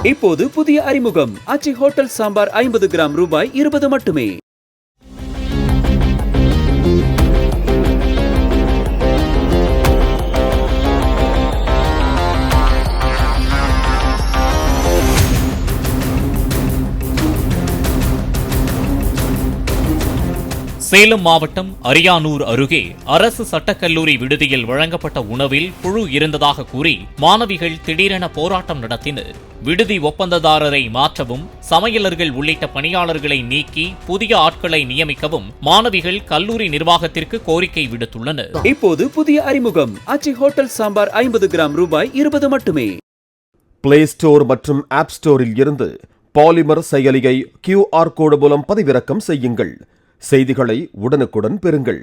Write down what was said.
இப்போது புதிய அறிமுகம் ஆச்சி ஹோட்டல் சாம்பார் 50 கிராம் ரூபாய் 20 மட்டுமே. சேலம் மாவட்டம் அரியானூர் அருகே அரசு சட்டக்கல்லூரி விடுதியில் வழங்கப்பட்ட உணவில் புழு இருந்ததாக கூறி மாணவிகள் திடீரென போராட்டம் நடத்தினர். விடுதி ஒப்பந்ததாரரை மாற்றவும், சமையலர்கள் உள்ளிட்ட பணியாளர்களை நீக்கி புதிய ஆட்களை நியமிக்கவும் மாணவிகள் கல்லூரி நிர்வாகத்திற்கு கோரிக்கை விடுத்துள்ளனர். இப்போது புதிய அறிமுகம் ஆச்சி ஹோட்டல் சாம்பார் 50 கிராம் ரூபாய் 20 மட்டுமே. பிளே ஸ்டோர் மற்றும் ஆப் ஸ்டோரில் இருந்து பாலிமர் செயலியை QR கோடு மூலம் பதிவிறக்கம் செய்யுங்கள். செய்திகளை உடனுக்குடன் பெறுங்கள்.